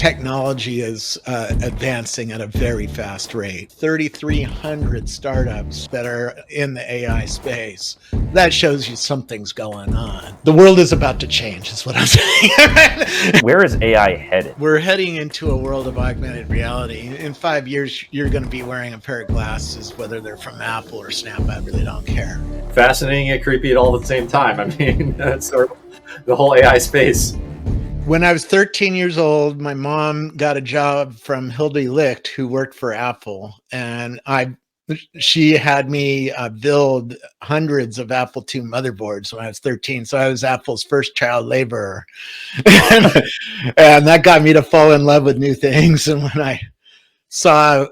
technology is advancing at a very fast rate. 3,300 startups that are in the AI space. That shows you something's going on. The world is about to change, is what I'm saying. Where is AI headed? We're heading into a world of augmented reality. In 5 years, you're going to be wearing a pair of glasses, whether they're from Apple or Snap. I really don't care. Fascinating and creepy at all at the same time. I mean, that's sort of the whole AI space. When I was 13 years old, my mom got a job from Hildy Licht, who worked for Apple, and she had me build hundreds of Apple II motherboards when I was 13. So I was Apple's first child laborer, and that got me to fall in love with new things. And when I saw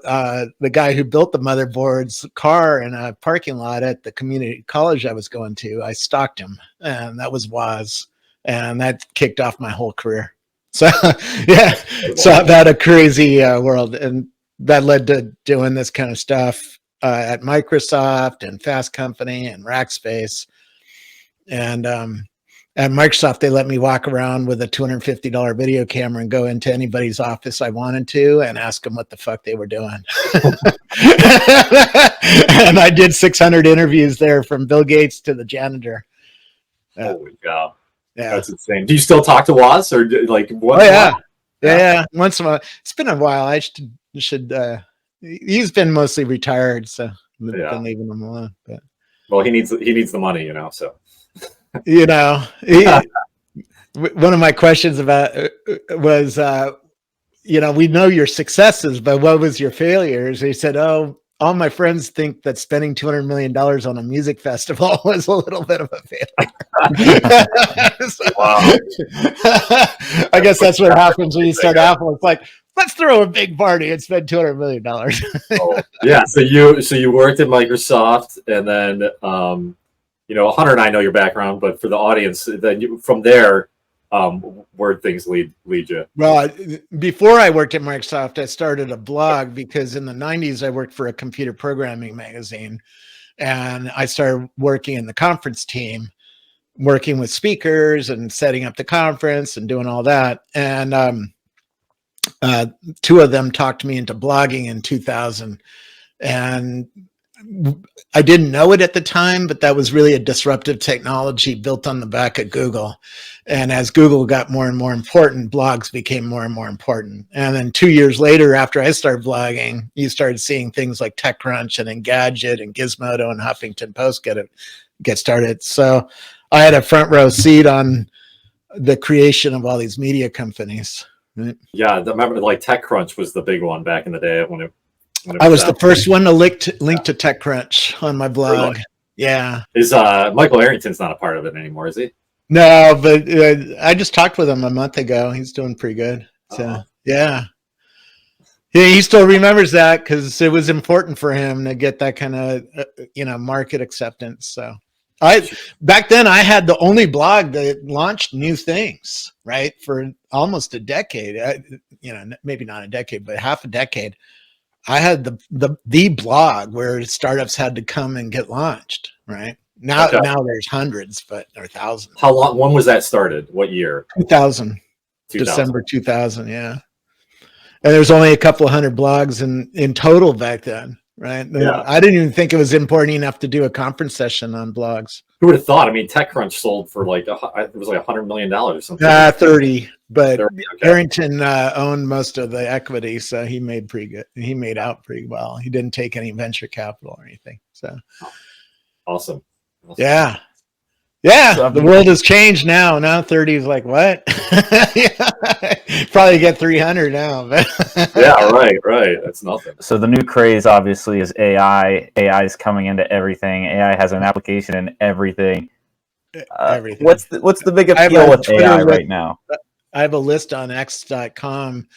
the guy who built the motherboard's car in a parking lot at the community college I was going to, I stalked him, and that was Woz. And that kicked off my whole career. So, yeah, so I've had a crazy world, and that led to doing this kind of stuff at Microsoft and Fast Company and Rackspace. And at Microsoft, they let me walk around with a $250 video camera and go into anybody's office I wanted to and ask them what the fuck they were doing. And I did 600 interviews there, from Bill Gates to the janitor. Holy cow. Yeah, that's insane. Do you still talk to Woz, or like what? Oh yeah. Once in a while. It's been a while. I should. He's been mostly retired, so I've been leaving him alone. But well, he needs the money, you know. So one of my questions about was, we know your successes, but what was your failures? He said, "Oh, all my friends think that spending $200 million on a music festival was a little bit of a failure." Wow. I guess that's what happens when you start Apple. It's like, let's throw a big party and spend $200 million. Oh, yeah. So you worked at Microsoft, and then Hunter and I know your background, but for the audience, then from there, where things lead you? Well, before I worked at Microsoft, I started a blog because in the 90s I worked for a computer programming magazine, and I started working in the conference team, working with speakers and setting up the conference and doing all that. And two of them talked me into blogging in 2000, and I didn't know it at the time, but that was really a disruptive technology built on the back of Google. And as Google got more and more important, blogs became more and more important. And then 2 years later, after I started blogging, you started seeing things like TechCrunch and Engadget and Gizmodo and Huffington Post get started. So I had a front row seat on the creation of all these media companies. Right? Yeah, I remember like TechCrunch was the big one back in the day when I was the first one to link to TechCrunch on my blog. Really? Yeah. Is Michael Arrington's not a part of it anymore, is he? No, but I just talked with him a month ago. He's doing pretty good. So yeah, he still remembers that because it was important for him to get that kind of market acceptance. So back then I had the only blog that launched new things, right, for almost a decade. Maybe not a decade, but half a decade. I had the blog where startups had to come and get launched, right? Now there's hundreds, or thousands. How long? When was that started? What year? 2000. December 2000. Yeah, and there's only a couple of hundred blogs in total back then, right? Yeah. I didn't even think it was important enough to do a conference session on blogs. Who would have thought? I mean, TechCrunch sold for it was like $100 million or something. 30, but 30, okay. Arrington owned most of the equity, so he made pretty good. He made out pretty well. He didn't take any venture capital or anything. So awesome. Yeah. The world has changed now. Now 30 is like, what? Probably get 300 now. But yeah, right. That's nothing. So the new craze obviously is AI. AI is coming into everything. AI has an application in everything. Everything. What's the big appeal with AI right now? I have a list on X.com.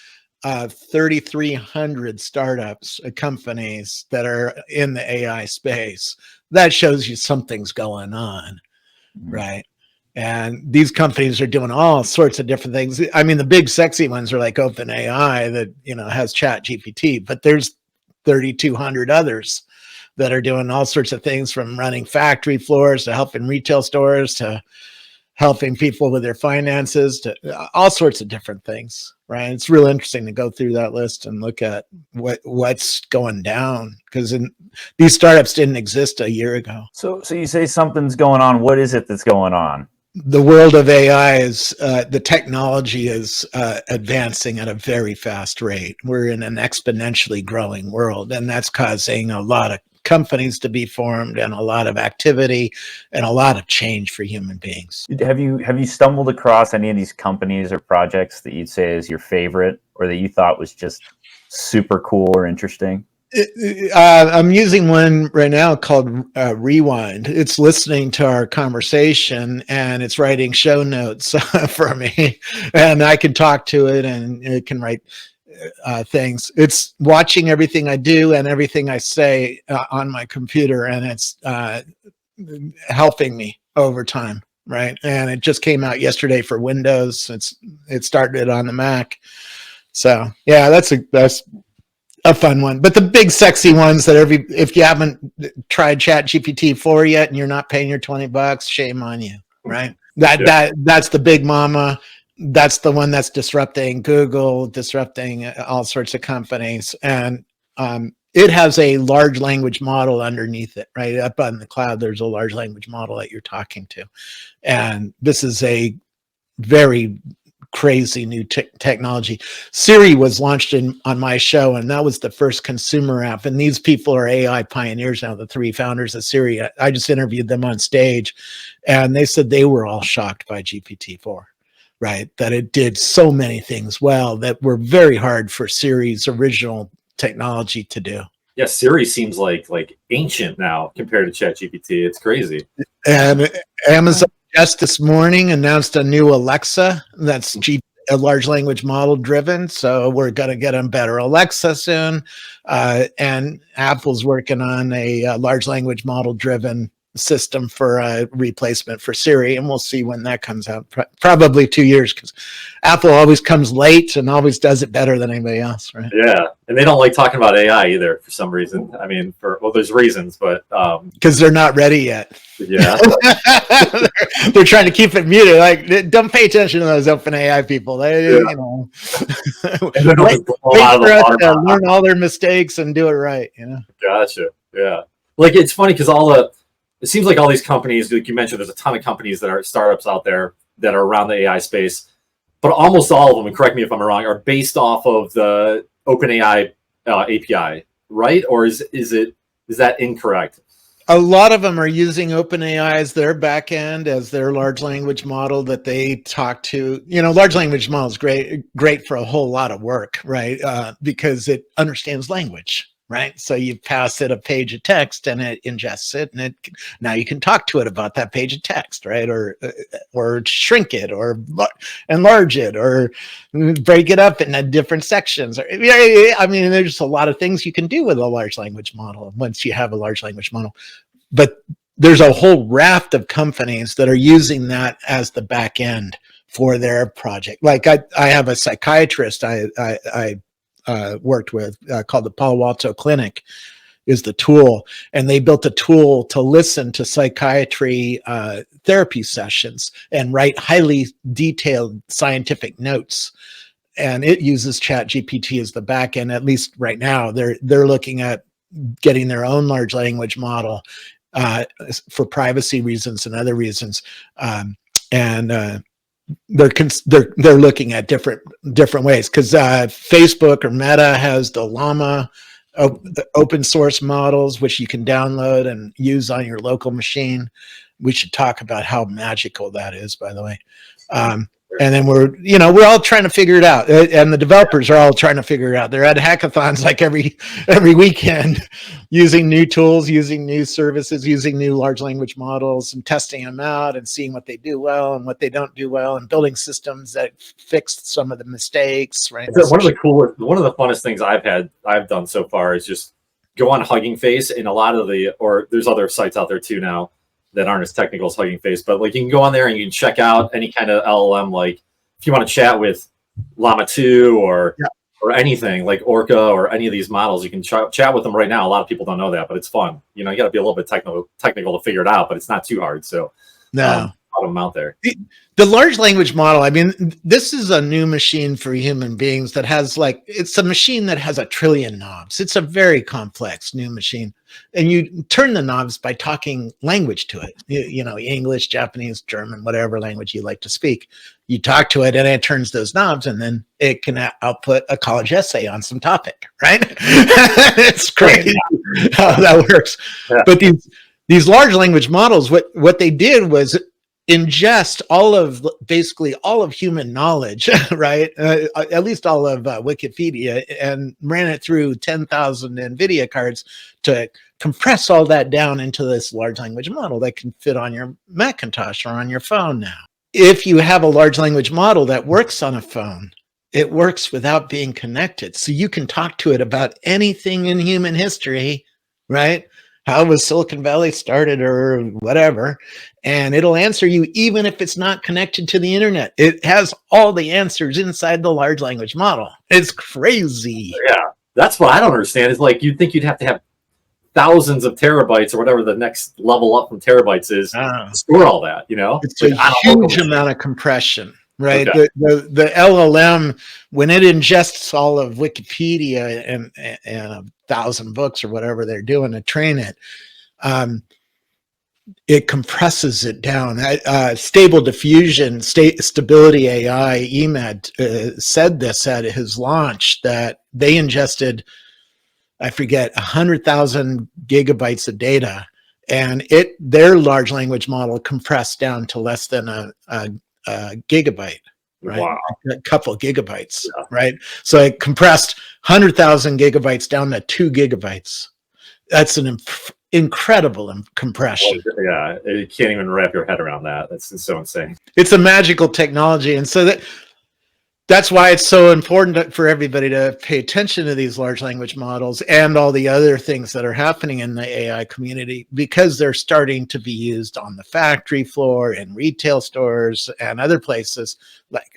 3,300 startups, companies that are in the AI space. That shows you something's going on, right? And these companies are doing all sorts of different things. I mean, the big sexy ones are like OpenAI that, has ChatGPT, but there's 3,200 others that are doing all sorts of things, from running factory floors to helping retail stores to helping people with their finances, to all sorts of different things, right? It's real interesting to go through that list and look at what's going down, because these startups didn't exist a year ago. So you say something's going on. What is it that's going on? The world of AI is, the technology is advancing at a very fast rate. We're in an exponentially growing world, and that's causing a lot of companies to be formed and a lot of activity and a lot of change for human beings. Have you stumbled across any of these companies or projects that you'd say is your favorite, or that you thought was just super cool or interesting? I'm using one right now called Rewind. It's listening to our conversation and it's writing show notes for me, and I can talk to it and it can write things. It's watching everything I do and everything I say on my computer, and it's helping me over time, right? And it just came out yesterday for Windows. It started on the Mac. So yeah, that's a fun one. But the big sexy ones that if you haven't tried ChatGPT 4 yet and you're not paying your $20, shame on you, right? That's the big mama. That's the one that's disrupting Google, disrupting all sorts of companies. And it has a large language model underneath it, right? Up on the cloud, there's a large language model that you're talking to. And this is a very crazy new technology. Siri was launched on my show, and that was the first consumer app. And these people are AI pioneers now, the three founders of Siri. I just interviewed them on stage, and they said they were all shocked by GPT-4, right? That it did so many things well that were very hard for Siri's original technology to do. Yeah, Siri seems like ancient now compared to ChatGPT. It's crazy. And Amazon just this morning announced a new Alexa that's a large language model driven. So we're going to get a better Alexa soon. And Apple's working on a large language model driven system for a replacement for Siri. And we'll see when that comes out. Probably 2 years, because Apple always comes late and always does it better than anybody else, right? Yeah. And they don't like talking about AI either for some reason. I mean, there's reasons, but because they're not ready yet. Yeah. They're trying to keep it muted. Like, don't pay attention to those open AI people. They, you know, wait for us to learn all their mistakes and do it right. You know. Gotcha. Yeah. Like, it's funny because it seems like all these companies, like you mentioned, there's a ton of companies that are startups out there that are around the AI space, but almost all of them, and correct me if I'm wrong, are based off of the OpenAI API, right? Or is that incorrect? A lot of them are using OpenAI as their backend, as their large language model that they talk to. You know, large language model is great for a whole lot of work, right? Because it understands language, right? So you pass it a page of text and it ingests it, and now you can talk to it about that page of text, right? Or shrink it, or enlarge it, or break it up into different sections. I mean, there's a lot of things you can do with a large language model once you have a large language model. But there's a whole raft of companies that are using that as the back end for their project. Like I have a psychiatrist I worked with called the Palo Alto Clinic is the tool, and they built a tool to listen to psychiatry therapy sessions and write highly detailed scientific notes. And it uses ChatGPT as the back end. At least right now, they're looking at getting their own large language model for privacy reasons and other reasons. They're looking at different ways, because Facebook or Meta has the Llama open source models, which you can download and use on your local machine. We should talk about how magical that is, by the way. And then we're all trying to figure it out, and the developers are all trying to figure it out. They're at hackathons like every weekend, using new tools, using new services, using new large language models, and testing them out and seeing what they do well and what they don't do well, and building systems that fix some of the mistakes. Right. One of the funnest things I've done so far is just go on Hugging Face, and there's other sites out there too now that aren't as technical as Hugging Face, but like you can go on there and you can check out any kind of LLM. Like if you want to chat with Llama 2 or anything like Orca or any of these models, you can chat with them right now. A lot of people don't know that, but it's fun. You got to be a little bit technical to figure it out, but it's not too hard. So no, lot of them out there. The large language model, I mean, this is a new machine for human beings that has it's a machine that has 1 trillion knobs. It's a very complex new machine. And you turn the knobs by talking language to it, you know, English, Japanese, German, whatever language you like to speak. You talk to it and it turns those knobs, and then it can output a college essay on some topic, right? It's crazy how that works. Yeah. But these large language models, what they did was ingest basically all of human knowledge, right? At least all of Wikipedia, and ran it through 10,000 NVIDIA cards to compress all that down into this large language model that can fit on your Macintosh or on your phone now. If you have a large language model that works on a phone, it works without being connected. So you can talk to it about anything in human history, right? How was Silicon Valley started or whatever, and it'll answer you even if it's not connected to the internet. It has all the answers inside the large language model. It's crazy. Yeah, that's what I don't understand. Is like you'd think you'd have to have thousands of terabytes or whatever the next level up from terabytes is to store all that, you know? It's a huge amount of compression. Right. Okay. The LLM, when it ingests all of Wikipedia and 1,000 books or whatever they're doing to train it, it compresses it down. Stable Diffusion, Stability AI, EMAD said this at his launch, that they ingested, I forget, 100,000 gigabytes of data, and their large language model compressed down to less than a gigabyte, right? Wow. A couple gigabytes, yeah. Right? So it compressed 100,000 gigabytes down to 2 gigabytes. That's an incredible compression. Yeah, you can't even wrap your head around that. That's so insane. It's a magical technology, and so that's why it's so important for everybody to pay attention to these large language models and all the other things that are happening in the AI community, because they're starting to be used on the factory floor, in retail stores, and other places,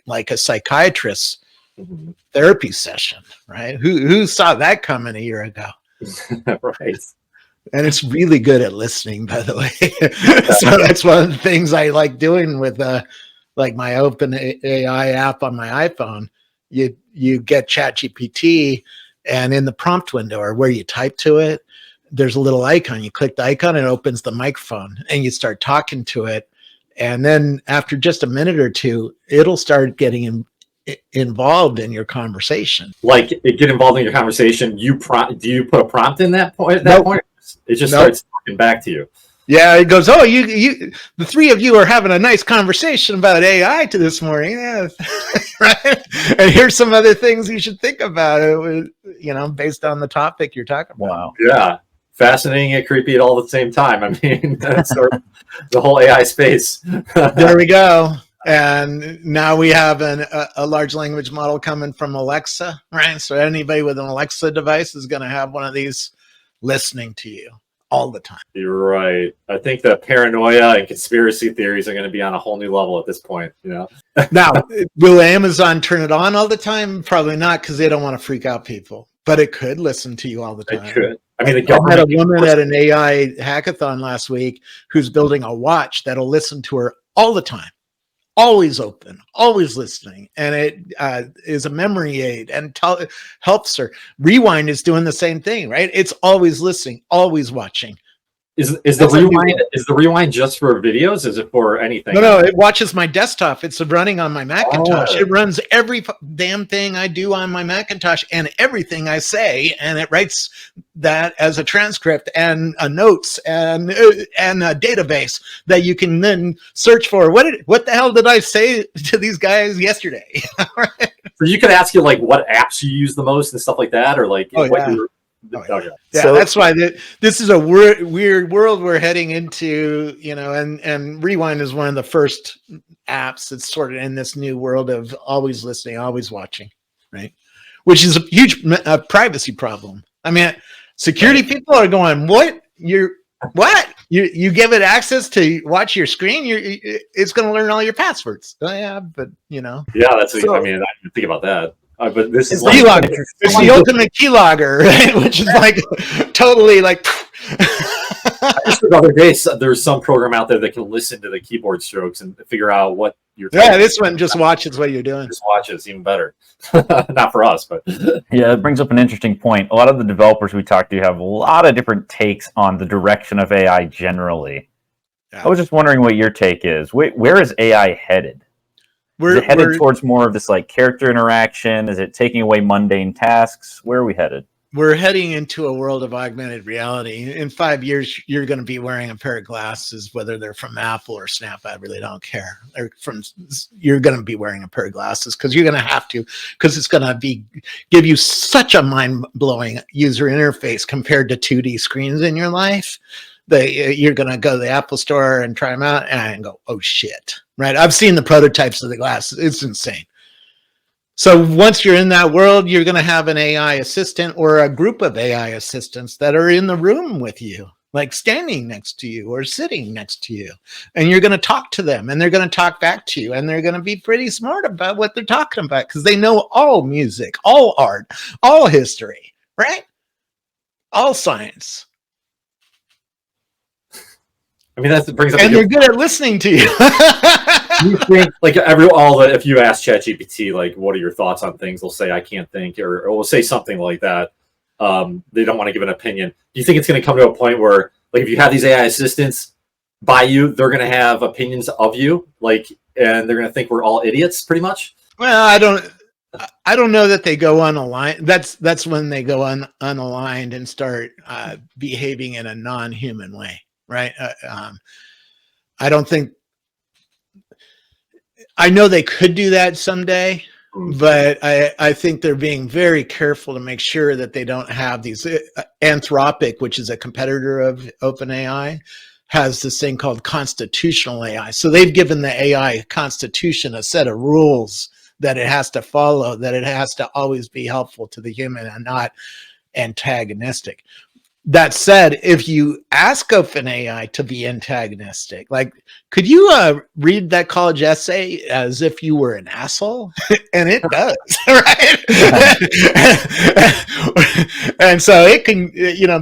like a psychiatrist's therapy session, right? Who saw that coming a year ago? Right. And it's really good at listening, by the way. So that's one of the things I like doing with like my Open AI app on my iPhone. You get ChatGPT, and in the prompt window, or where you type to it, there's a little icon. You click the icon, and it opens the microphone, and you start talking to it. And then after just a minute or two, it'll start getting involved in your conversation. Like it get involved in your conversation. Do you put a prompt in that point? At that point, it just starts talking back to you. Yeah, it goes, oh, you, the three of you are having a nice conversation about AI this morning. Yeah, right? And here's some other things you should think about, based on the topic you're talking about. Wow. Yeah. Fascinating and creepy at all at the same time. I mean, that's the whole AI space. There we go. And now we have a large language model coming from Alexa, right? So anybody with an Alexa device is going to have one of these listening to you all the time. You're right. I think the paranoia and conspiracy theories are going to be on a whole new level at this point, Now, will Amazon turn it on all the time? Probably not, because they don't want to freak out people. But it could listen to you all the time. It could. I mean, I had a woman at an AI hackathon last week who's building a watch that'll listen to her all the time. Always open, always listening, and it is a memory aid and helps her. Rewind is doing the same thing, right? It's always listening, always watching. Is the rewind just for videos? Is it for anything? No, it watches my desktop. It's running on my Macintosh. It runs every damn thing I do on my Macintosh and everything I say, and it writes that as a transcript and a notes and a database that you can then search for. What the hell did I say to these guys yesterday? Right? So you could ask you like what apps you use the most and stuff like that, or like Yeah, so that's why this is a weird world we're heading into, and Rewind is one of the first apps that's sort of in this new world of always listening, always watching, right? Which is a huge privacy problem. I mean, security people are going, what? You give it access to watch your screen? It's going to learn all your passwords. Oh, yeah, but Yeah, that's. I didn't think about that. But this is it's the ultimate keylogger, right? Which is like totally like just the other day, there's some program out there that can listen to the keyboard strokes and figure out what you're. Yeah, this one just watches what you're doing. Just watches, even better. Not for us, but yeah, it brings up an interesting point. A lot of the developers we talk to have a lot of different takes on the direction of AI generally. Yeah. I was just wondering what your take is. Where is AI headed? Is it headed towards more of this like character interaction? Is it taking away mundane tasks? Where are we headed? We're heading into a world of augmented reality. In 5 years, you're going to be wearing a pair of glasses, whether they're from Apple or Snap. I really don't care. You're going to be wearing a pair of glasses because you're going to have to, because it's going to give you such a mind-blowing user interface compared to 2D screens in your life. You're going to go to the Apple store and try them out and go, oh shit, right? I've seen the prototypes of the glasses. It's insane. So once you're in that world, you're going to have an AI assistant or a group of AI assistants that are in the room with you, like standing next to you or sitting next to you. And you're going to talk to them and they're going to talk back to you. And they're going to be pretty smart about what they're talking about because they know all music, all art, all history, right? All science. I mean, that brings up. And they're good at listening to you. You think, like, if you ask ChatGPT, like, what are your thoughts on things, they'll say, I can't think, or we'll say something like that. They don't want to give an opinion. Do you think it's going to come to a point where, like, if you have these AI assistants by you, they're going to have opinions of you, like, and they're going to think we're all idiots, pretty much? Well, I don't know that they go unaligned. That's when they go unaligned and start behaving in a non-human way, right? I don't think. I know they could do that someday, but I think they're being very careful to make sure that they don't have these. Anthropic, which is a competitor of OpenAI, has this thing called constitutional AI. So they've given the AI constitution a set of rules that it has to follow, that it has to always be helpful to the human and not antagonistic. That said, if you ask OpenAI to be antagonistic, like, could you read that college essay as if you were an asshole? And it does, right? And so it can,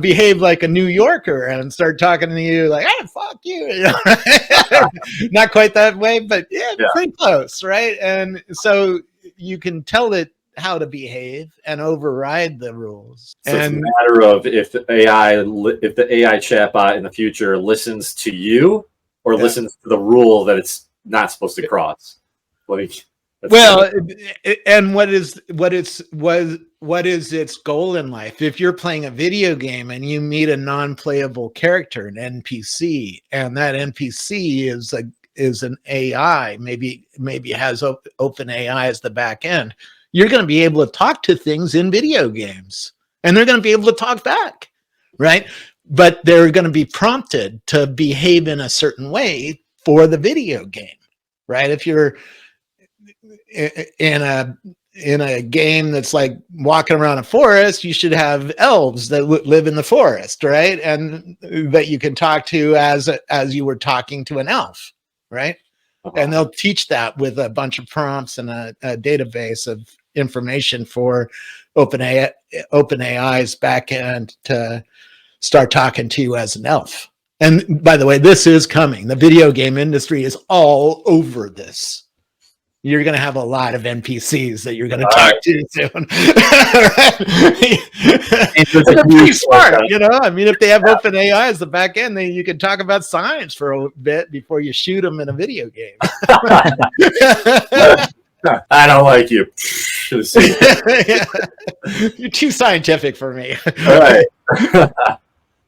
behave like a New Yorker and start talking to you like, "Hey, fuck you," Not quite that way, but yeah, pretty close, right? And so you can tell it how to behave and override the rules. So it's a matter of if the AI chatbot in the future listens to you or listens to the rule that it's not supposed to cross. Like, and what is its goal in life? If you're playing a video game and you meet a non-playable character, an NPC, and that NPC is an AI, maybe has OpenAI as the back end, you're going to be able to talk to things in video games and they're going to be able to talk back, right? But they're going to be prompted to behave in a certain way for the video game, right? If you're in a game that's like walking around a forest, you should have elves that live in the forest, right? And that you can talk to as you were talking to an elf, right? And they'll teach that with a bunch of prompts and a database of information for OpenAI's backend to start talking to you as an elf. And by the way, this is coming. The video game industry is all over this. You're going to have a lot of NPCs that you're going to talk to soon. They're pretty smart, I mean, if they have OpenAI as the back end, then you can talk about science for a bit before you shoot them in a video game. I don't like you. You're too scientific for me. All right.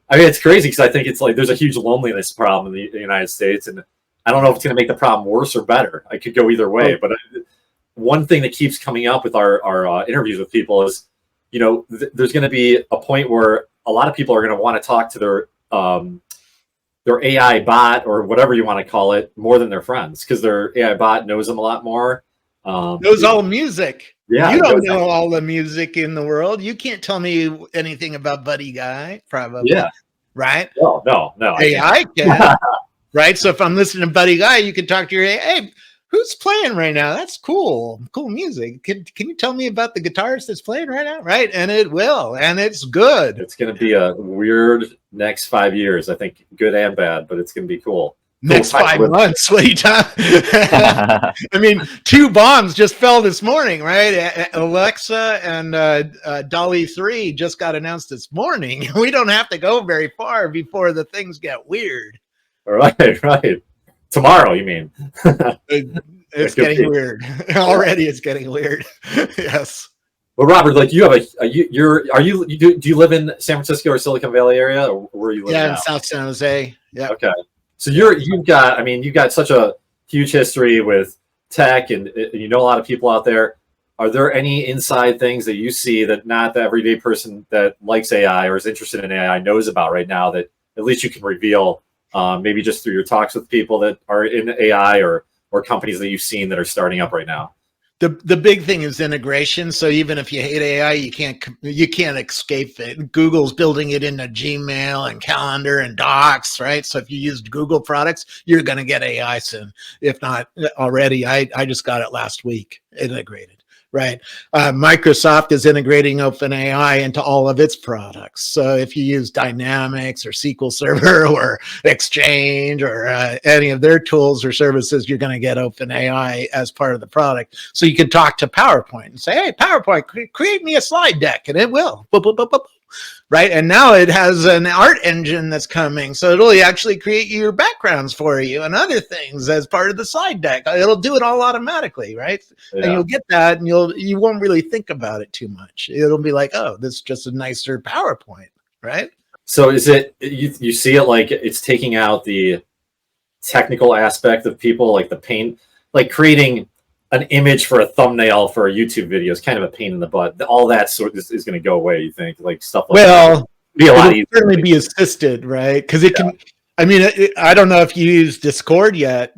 I mean, it's crazy because I think it's like there's a huge loneliness problem in the United States, and I don't know if it's going to make the problem worse or better. I could go either way. But one thing that keeps coming up with our interviews with people is, there's going to be a point where a lot of people are going to want to talk to their AI bot or whatever you want to call it more than their friends because their AI bot knows them a lot more. Knows all music. Yeah, you don't know all the music in the world. You can't tell me anything about Buddy Guy, probably. Yeah. Right? No. AI can. Right? So if I'm listening to Buddy Guy, you can talk to your AI. Hey, who's playing right now? That's cool music. Can you tell me about the guitarist that's playing right now? Right, and it will, and it's good. It's going to be a weird next 5 years. I think good and bad, but it's going to be cool. Next 5 months. What are you talking? I mean, 2 bombs just fell this morning, right? Alexa and Dolly 3 just got announced this morning. We don't have to go very far before the things get weird. Right. Tomorrow, you mean? It's getting weird. Already it's getting weird. Yes. Well, Robert, like you have do you live in San Francisco or Silicon Valley area, or where you live now? In South San Jose. Yeah. Okay. So you've got such a huge history with tech, and you know a lot of people out there. Are there any inside things that you see that not the everyday person that likes AI or is interested in AI knows about right now that at least you can reveal, maybe just through your talks with people that are in AI or companies that you've seen that are starting up right now? The big thing is integration. So even if you hate AI, you can't escape it. Google's building it into Gmail and Calendar and Docs, right? So if you use Google products, you're going to get AI soon. If not already, I just got it last week integrated, right? Microsoft is integrating OpenAI into all of its products. So if you use Dynamics or SQL Server or Exchange or any of their tools or services, you're going to get OpenAI as part of the product. So you can talk to PowerPoint and say, hey, PowerPoint, create me a slide deck, and it will. Boop, boop, boop, boop. Right. And now it has an art engine that's coming. So it'll actually create your backgrounds for you and other things as part of the slide deck. It'll do it all automatically. Right. Yeah. And you'll get that and you won't really think about it too much. It'll be like, oh, this is just a nicer PowerPoint. Right. So is it, you see it like it's taking out the technical aspect of people, like the pain, like creating an image for a thumbnail for a YouTube video is kind of a pain in the butt. All that sort is going to go away. You think like stuff like that be a lot easier. Certainly be assisted, right? Because it can. I mean, I don't know if you use Discord yet.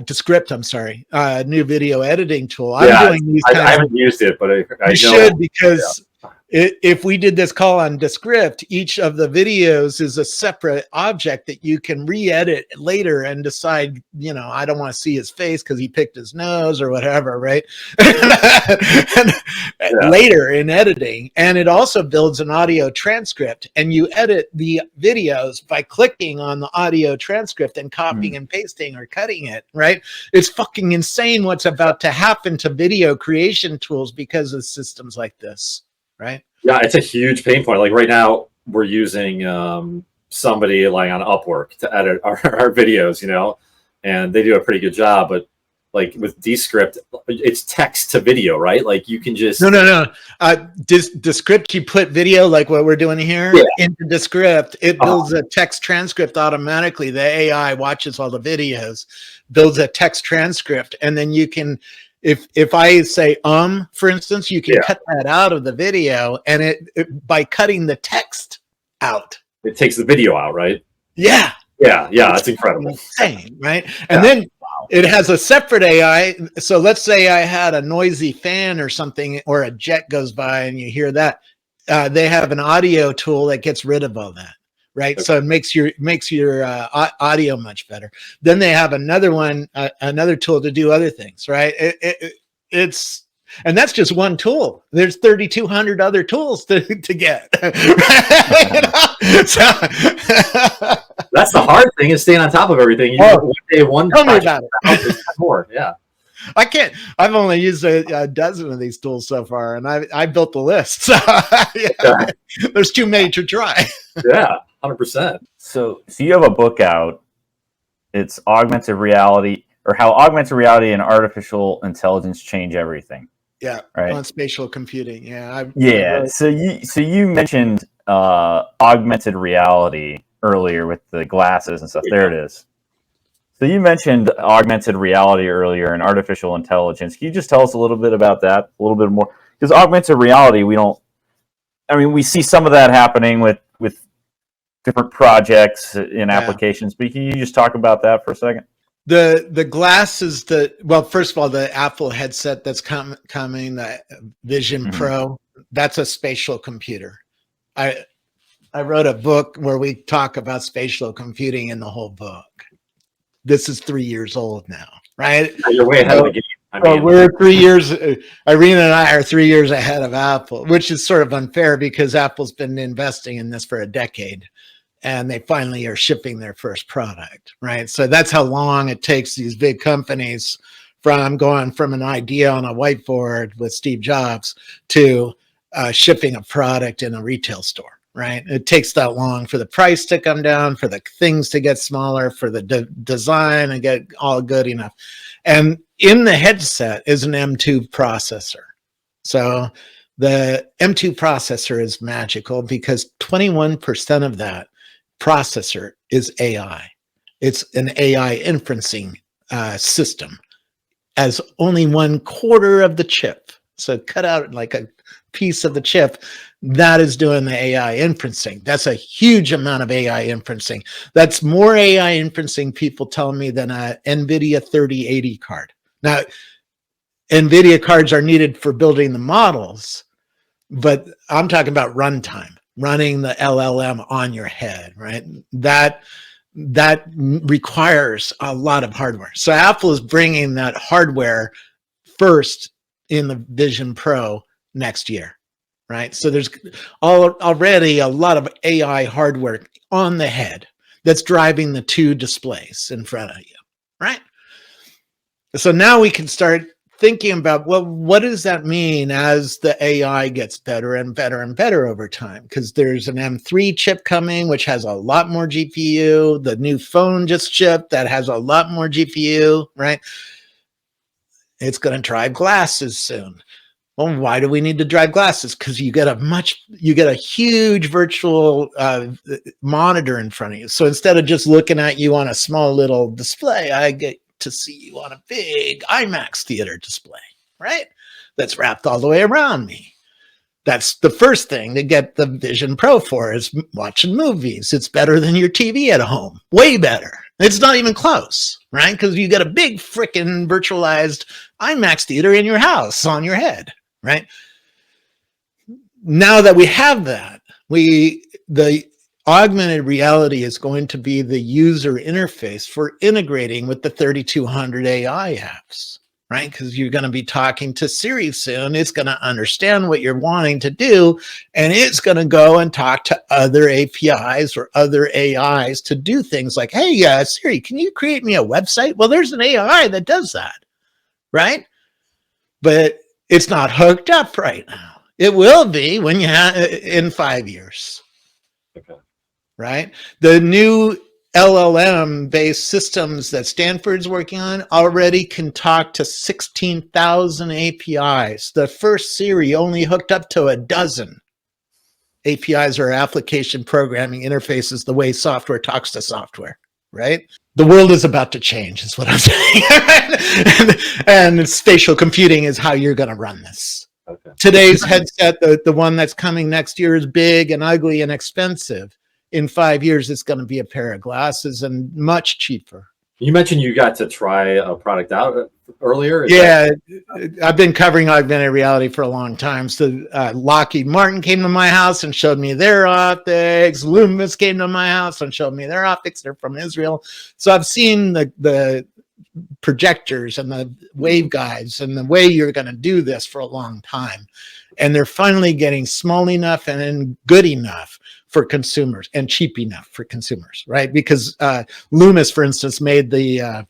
Descript, I'm sorry, new video editing tool. I'm doing these. I haven't used it, but I should because. If we did this call on Descript, each of the videos is a separate object that you can re-edit later and decide, I don't want to see his face because he picked his nose or whatever, right? Later in editing. And it also builds an audio transcript, and you edit the videos by clicking on the audio transcript and copying and pasting or cutting it, right? It's fucking insane what's about to happen to video creation tools because of systems like this. Right. Yeah, it's a huge pain point. Like right now, we're using somebody like on Upwork to edit our videos, and they do a pretty good job. But like with Descript, it's text to video, right? Like you can just no. Descript, you put video like what we're doing here into Descript. It builds a text transcript automatically. The AI watches all the videos, builds a text transcript, and then you can. If I say for instance, you can cut that out of the video, and it by cutting the text out, it takes the video out, right? Yeah, that's incredible. Insane, right? And then it has a separate AI. So let's say I had a noisy fan or something, or a jet goes by, and you hear that. They have an audio tool that gets rid of all that. Right. Okay. So it makes your audio much better. Then they have another one, another tool to do other things. Right. And that's just one tool. There's 3,200 other tools to get. So, that's the hard thing is staying on top of everything. Tell me about it. More. Yeah. I can't. I've only used a dozen of these tools so far, and I built the list. So there's too many to try. Yeah. 100%. So you have a book out. It's Augmented Reality, or How Augmented Reality and Artificial Intelligence Change Everything. Yeah, right. On spatial computing. So you mentioned augmented reality earlier with the glasses and stuff. Yeah. There it is. So you mentioned augmented reality earlier and artificial intelligence. Can you just tell us a little bit about that? A little bit more, because augmented reality, we see some of that happening with different projects in applications, but can you just talk about that for a second? The glasses first of all, the Apple headset that's coming, the Vision Pro, that's a spatial computer. I wrote a book where we talk about spatial computing in the whole book. This is 3 years old now. right? You're way ahead of the game. I mean, we're 3 years. Irina and I are 3 years ahead of Apple, which is sort of unfair because Apple's been investing in this for a decade, and they finally are shipping their first product, right? So that's how long it takes these big companies from going from an idea on a whiteboard with Steve Jobs to shipping a product in a retail store, right? It takes that long for the price to come down, for the things to get smaller, for the design and get all good enough. And in the headset is an M2 processor. So the M2 processor is magical because 21% of that processor is AI. It's an AI inferencing system as only 1/4 of the chip. So cut out like a piece of the chip that is doing the AI inferencing. That's a huge amount of AI inferencing. That's more AI inferencing, people tell me, than a NVIDIA 3080 card. Now, NVIDIA cards are needed for building the models, but I'm talking about runtime, running the LLM on your head, right? That requires a lot of hardware. So Apple is bringing that hardware first in the Vision Pro next year, right? So there's already a lot of AI hardware on the head that's driving the two displays in front of you, right? So now we can start thinking about, well, what does that mean as the AI gets better and better and better over time? Because there's an M3 chip coming, which has a lot more GPU. The new phone just shipped that has a lot more GPU, right? It's going to drive glasses soon. Well, why do we need to drive glasses? Because you get a huge virtual monitor in front of you. So instead of just looking at you on a small little display, I get to see you on a big IMAX theater display, right? That's wrapped all the way around me. That's the first thing to get the Vision Pro for, is watching movies. It's better than your TV at home, way better. It's not even close, right? Because you get a big freaking virtualized IMAX theater in your house on your head, right? Now that we have that, the augmented reality is going to be the user interface for integrating with the 3200 AI apps, right? Because you're going to be talking to Siri soon. It's going to understand what you're wanting to do, and it's going to go and talk to other APIs or other AIs to do things like, hey, Siri, can you create me a website? Well, there's an AI that does that, right? But it's not hooked up right now. It will be when in 5 years. Okay. Right? The new LLM-based systems that Stanford's working on already can talk to 16,000 APIs. The first Siri only hooked up to 12. APIs are application programming interfaces, the way software talks to software, right? The world is about to change, is what I'm saying. and spatial computing is how you're going to run this. Okay. Today's headset, the one that's coming next year, is big and ugly and expensive. In 5 years, it's going to be a pair of glasses and much cheaper. You mentioned you got to try a product out earlier. I've been covering augmented reality for a long time. So Lockheed Martin came to my house and showed me their optics. Loomis came to my house and showed me their optics. They're from Israel. So I've seen the projectors and the waveguides and the way you're going to do this for a long time. And they're finally getting small enough and then good enough for consumers and cheap enough for consumers, right? Because Loomis, for instance, made the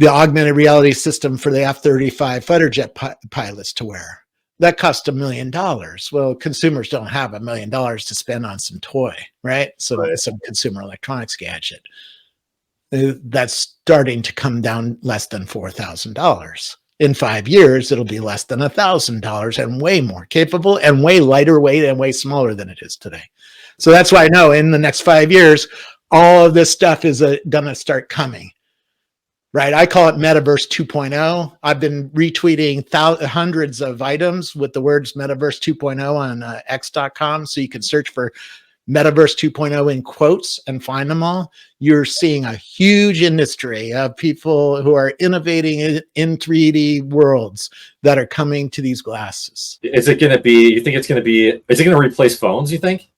augmented reality system for the F-35 fighter jet pilots to wear. That cost $1 million. Well, consumers don't have $1 million to spend on some toy, right? So some consumer electronics gadget. That's starting to come down less than $4,000. In 5 years, it'll be less than $1,000 and way more capable and way lighter weight and way smaller than it is today. So that's why I know in the next 5 years, all of this stuff is going to start coming, right? I call it Metaverse 2.0. I've been retweeting hundreds of items with the words Metaverse 2.0 on x.com. So you can search for Metaverse 2.0 in quotes and find them all. You're seeing a huge industry of people who are innovating in 3D worlds that are coming to these glasses. Is it going to be, is it going to replace phones, you think?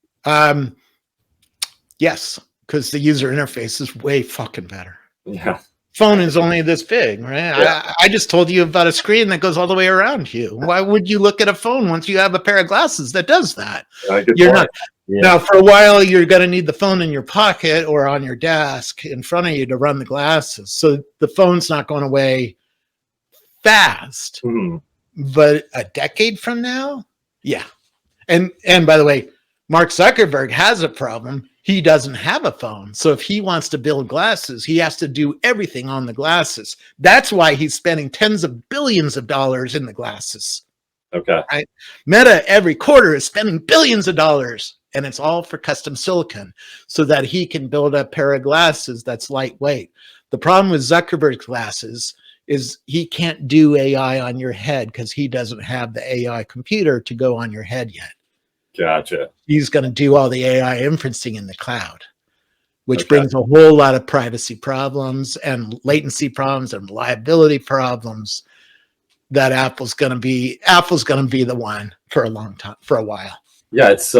Yes, because the user interface is way fucking better. Yeah. phone is only this big, right? Yeah. I just told you about a screen that goes all the way around you. Why would you look at a phone once you have a pair of glasses that does that? Good You're point. not. Yeah. Now, for a while, you're going to need the phone in your pocket or on your desk in front of you to run the glasses. So the phone's not going away fast. Mhm. But a decade from now, yeah. And by the way, Mark Zuckerberg has a problem. He doesn't have a phone. So if he wants to build glasses, he has to do everything on the glasses. That's why he's spending tens of billions of dollars in the glasses. Okay. Right? Meta every quarter is spending billions of dollars, and it's all for custom silicon so that he can build a pair of glasses that's lightweight. The problem with Zuckerberg's glasses is he can't do AI on your head because he doesn't have the AI computer to go on your head yet. Gotcha. He's going to do all the AI inferencing in the cloud, which Okay. brings a whole lot of privacy problems and latency problems and reliability problems that Apple's going to be the one for a long time, for a while. Yeah, it's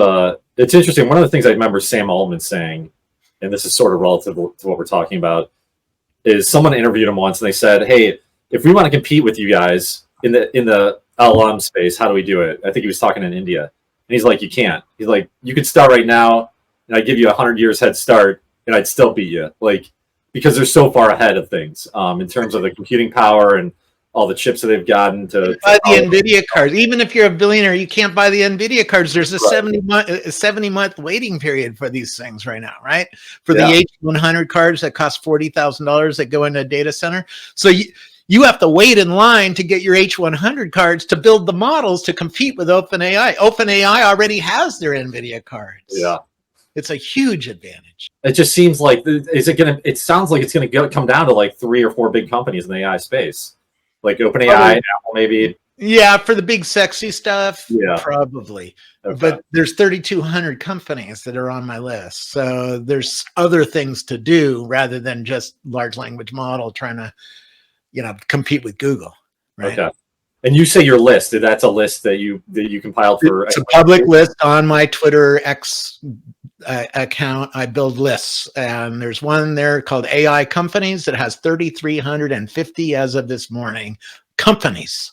interesting. One of the things I remember Sam Altman saying, and this is sort of relative to what we're talking about, is someone interviewed him once and they said, "Hey, if we want to compete with you guys in the LLM space, how do we do it?" I think he was talking in India, and he's like, "You can't." He's like, "You could start right now, and I'd give you 100 years head start, and I'd still beat you, like because they're so far ahead of things in terms of the computing power and all the chips that they've gotten to buy the NVIDIA cards. Even if you're a billionaire, you can't buy the NVIDIA cards. There's a 70-month waiting period for these things right now, right? For the H100 cards that cost $40,000 that go into a data center. So you have to wait in line to get your H100 cards to build the models to compete with OpenAI. OpenAI already has their NVIDIA cards. Yeah. It's a huge advantage. It just seems like it sounds like it's going to come down to like 3 or 4 big companies in the AI space. Like OpenAI, Apple, maybe. Yeah, for the big sexy stuff, yeah, probably. Okay. But there's 3,200 companies that are on my list. So there's other things to do rather than just large language model trying to, compete with Google. Right? Okay. And you say your list. That's a list that you compiled for. It's a public list on my Twitter X account. I build lists, and there's one there called AI companies that has 3,350 as of this morning. Companies,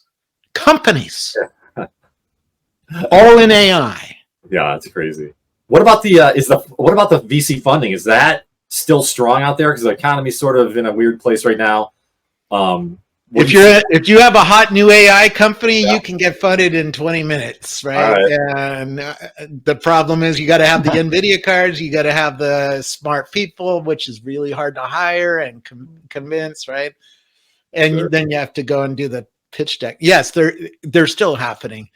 all in AI. Yeah, that's crazy. What about the VC funding? Is that still strong out there? Because the economy's sort of in a weird place right now. If you have a hot new AI company, you can get funded in 20 minutes, right? And the problem is you got to have the NVIDIA cards, you got to have the smart people, which is really hard to hire and convince, right? And then you have to go and do the pitch deck. Yes, they're still happening.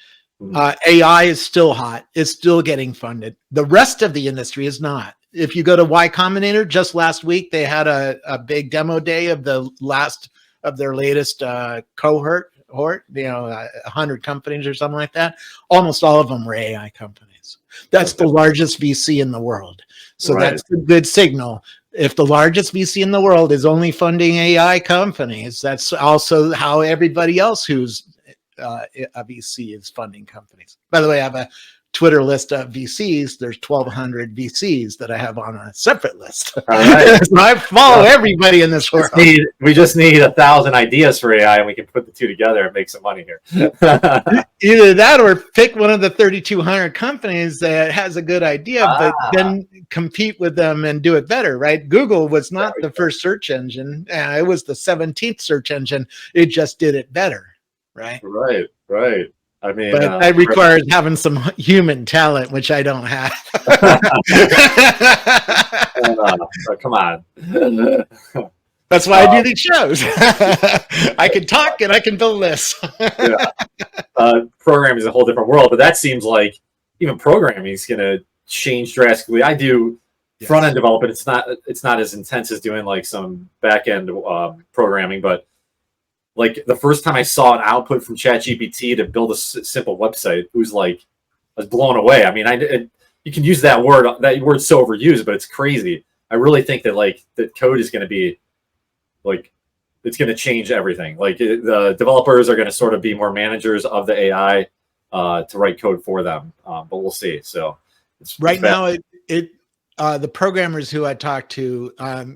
AI is still hot. It's still getting funded. The rest of the industry is not. If you go to Y Combinator, just last week, they had a big demo day of their latest cohort, 100 companies or something like that. Almost all of them were AI companies. That's the largest VC in the world. So that's a good signal. If the largest VC in the world is only funding AI companies, that's also how everybody else who's a VC is funding companies. By the way, I have a Twitter list of VCs. There's 1,200 VCs that I have on a separate list. All right. So I follow everybody in this world. We just need 1,000 ideas for AI, and we can put the two together and make some money here. Either that or pick one of the 3,200 companies that has a good idea, but then compete with them and do it better, right? Google was not the first search engine. It was the 17th search engine. It just did it better, right? Right. I mean, but that requires having some human talent, which I don't have. Come on. That's why I do these shows. I can talk and I can build lists. Programming is a whole different world, but that seems like even programming is going to change drastically. I do front end development. It's not as intense as doing like some back end programming, but like the first time I saw an output from ChatGPT to build a simple website, it was like I was blown away. I mean, you can use that word. That word's so overused, but it's crazy. I really think that like the code is going to be like it's going to change everything. Like the developers are going to sort of be more managers of the AI to write code for them. But we'll see. So right now, the programmers who I talked to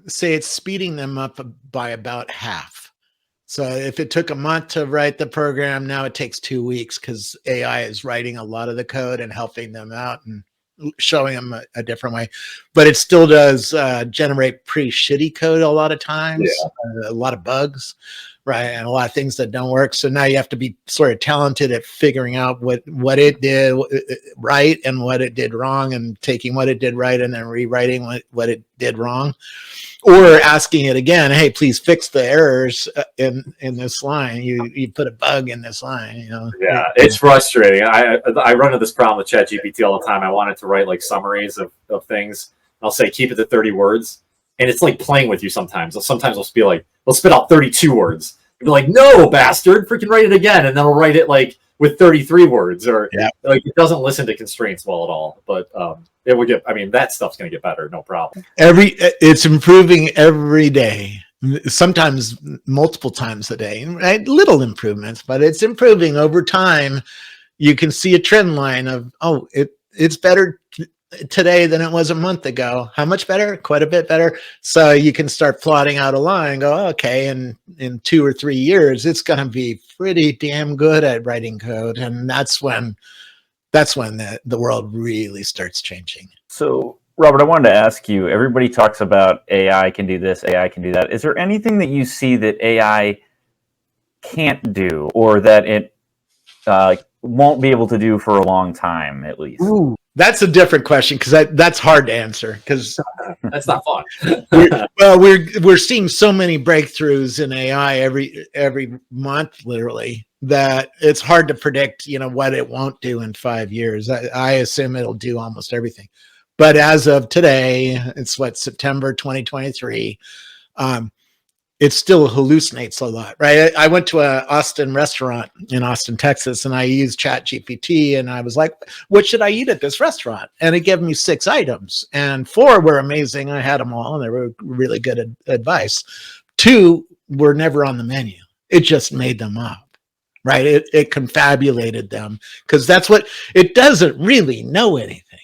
say it's speeding them up by about half. So if it took a month to write the program, now it takes 2 weeks because AI is writing a lot of the code and helping them out and showing them a different way. But it still does generate pretty shitty code a lot of times, a lot of bugs, right? And a lot of things that don't work. So now you have to be sort of talented at figuring out what it did right and what it did wrong, and taking what it did right and then rewriting what it did wrong. Or asking it again, hey, please fix the errors in this line. You put a bug in this line, you know. Yeah, it's frustrating. I run into this problem with ChatGPT all the time. I want it to write like summaries of things. I'll say keep it to 30 words, and it's like playing with you sometimes. Sometimes I'll be like, we'll spit out 32 words. You'll be like, no, bastard, freaking write it again, and then I'll write it like with 33 words, or like it doesn't listen to constraints well at all. But it would get. I mean, that stuff's gonna get better, no problem. It's improving every day. Sometimes multiple times a day, right? Little improvements, but it's improving over time. You can see a trend line of, oh, it's better today than it was a month ago. How much better? Quite a bit better. So you can start plotting out a line and go, okay, and in 2 or 3 years, it's going to be pretty damn good at writing code. And that's when the world really starts changing. So, Robert, I wanted to ask you, everybody talks about AI can do this, AI can do that. Is there anything that you see that AI can't do, or that it won't be able to do for a long time, at least? Ooh, that's a different question, because that's hard to answer, because that's not fun. we're seeing so many breakthroughs in AI every month, literally, that it's hard to predict, what it won't do in 5 years. I assume it'll do almost everything. But as of today, it's September 2023. It still hallucinates a lot, right? I went to an Austin restaurant in Austin, Texas, and I used ChatGPT, and I was like, what should I eat at this restaurant? And it gave me 6 items, and 4 were amazing. I had them all, and they were really good advice. 2 were never on the menu. It just made them up, right? It confabulated them, because that's what it doesn't really know anything,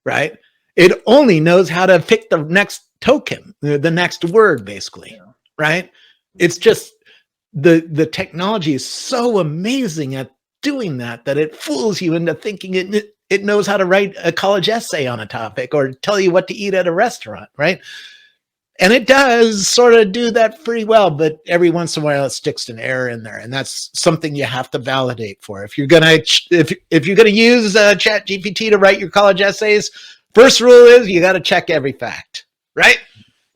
right? It only knows how to pick the next token, the next word, basically, right? It's just the technology is so amazing at doing that it fools you into thinking it knows how to write a college essay on a topic or tell you what to eat at a restaurant, right? And it does sort of do that pretty well, but every once in a while it sticks an error in there, and that's something you have to validate for. If you're gonna use ChatGPT to write your college essays, first rule is you got to check every fact, right?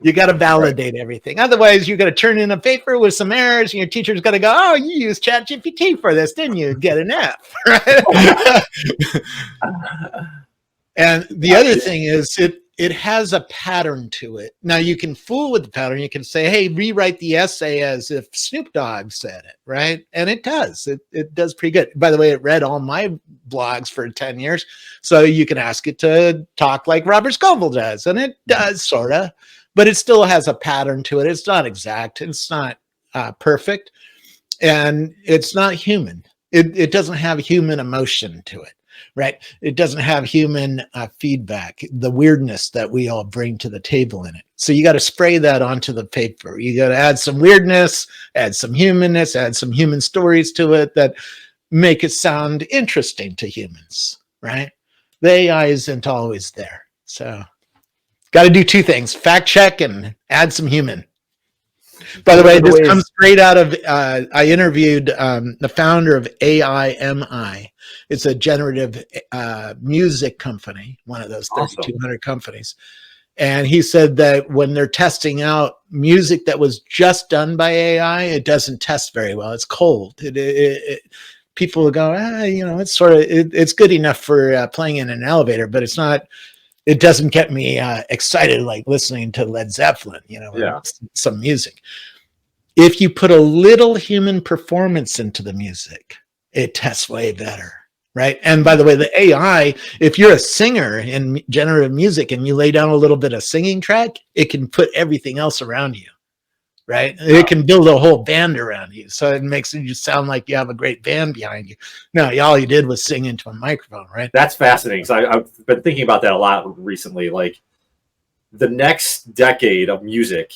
You got to validate everything. Otherwise, you're going to turn in a paper with some errors, and your teacher's going to go, "Oh, you used ChatGPT for this, didn't you? Get an F." Right? And the other thing is it has a pattern to it. Now, you can fool with the pattern. You can say, hey, rewrite the essay as if Snoop Dogg said it, right? And it does. It does pretty good. By the way, it read all my blogs for 10 years. So you can ask it to talk like Robert Scoble does. And it does, sort of. But it still has a pattern to it. It's not exact. It's not perfect. And it's not human. It doesn't have human emotion to it. Right? It doesn't have human feedback, the weirdness that we all bring to the table in it. So you got to spray that onto the paper. You got to add some weirdness, add some humanness, add some human stories to it that make it sound interesting to humans, right? The AI isn't always there. So got to do 2 things, fact check and add some human. By the way, this comes straight out of, I interviewed the founder of AIMI. It's a generative music company, one of those 3,200 companies. And he said that when they're testing out music that was just done by AI, it doesn't test very well. It's cold. People will go, it's sort of, it's good enough for playing in an elevator, but it's not. It doesn't get me excited like listening to Led Zeppelin, some music. If you put a little human performance into the music, it tests way better, right? And by the way, the AI, if you're a singer in generative music and you lay down a little bit of singing track, it can put everything else around you, right? It can build a whole band around you, so it makes you sound like you have a great band behind you. No, all you did was sing into a microphone, right? That's fascinating. So I've been thinking about that a lot recently. Like the next decade of music,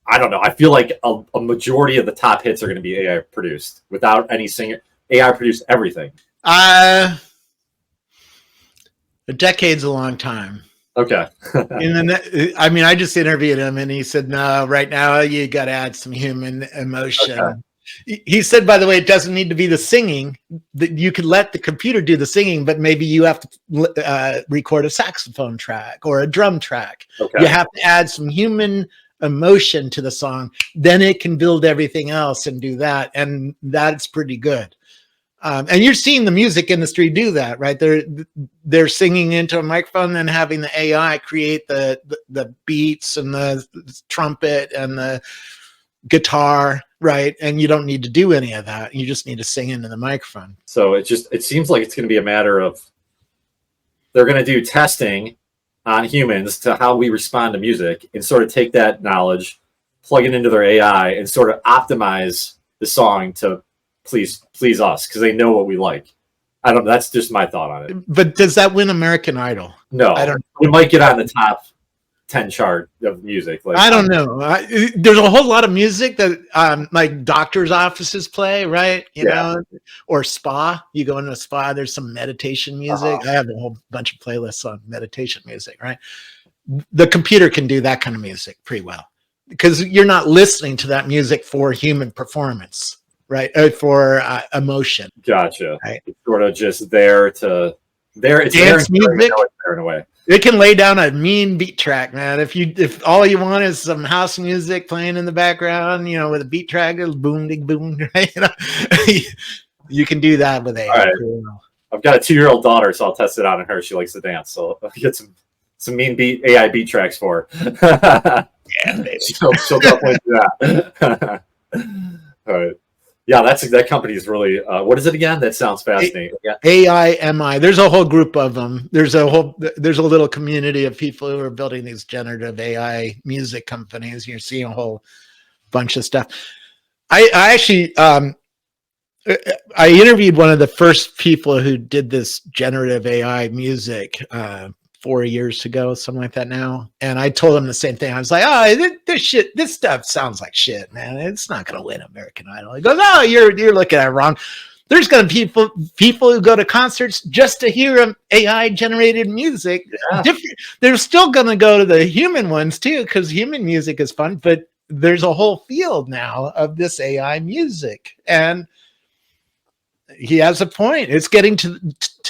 I don't know. I feel like a majority of the top hits are going to be AI produced without any singer. AI produced everything. A decade's a long time. Okay. I mean, I just interviewed him, and he said, "No, right now you got to add some human emotion." Okay. He said, by the way, it doesn't need to be the singing. That you could let the computer do the singing, but maybe you have to record a saxophone track or a drum track. Okay. You have to add some human emotion to the song. Then it can build everything else and do that, and that's pretty good. And you're seeing the music industry do that, right? They're singing into a microphone and having the AI create the beats and the trumpet and the guitar, right? And you don't need to do any of that. You just need to sing into the microphone. So it seems like it's going to be a matter of they're going to do testing on humans to how we respond to music and sort of take that knowledge, plug it into their AI, and sort of optimize the song to please us because they know what we like. I don't know. That's just my thought on it. But does that win American Idol? No, I don't know. We might get on the top 10 chart of music. Like, I don't know. There's a whole lot of music that like doctors' offices play, right? You know, or spa. You go into a spa, there's some meditation music. I have a whole bunch of playlists on meditation music, right? The computer can do that kind of music pretty well because you're not listening to that music for human performance. Right, for emotion. Gotcha. Right? It's sort of just there. It's dance there music. In a way. It can lay down a mean beat track, man. If all you want is some house music playing in the background, you know, with a beat track, boom, dig, boom, right? You know, you can do that with AI. Right. I've got a 2-year-old daughter, so I'll test it out on her. She likes to dance, so I'll get some mean AI beat tracks for her. Yeah, baby. She'll definitely do that. All right. Yeah, that company is really. What is it again? That sounds fascinating. AIMI. There's a whole group of them. There's a little community of people who are building these generative AI music companies. You're seeing a whole bunch of stuff. I actually I interviewed one of the first people who did this generative AI music 4 years ago, something like that now. And I told him the same thing. I was like, oh, this stuff sounds like shit, man. It's not going to win American Idol. He goes, oh, you're looking at it wrong. There's going to be people who go to concerts just to hear AI generated music. Yeah. They're still going to go to the human ones too, because human music is fun, but there's a whole field now of this AI music. And he has a point. It's getting to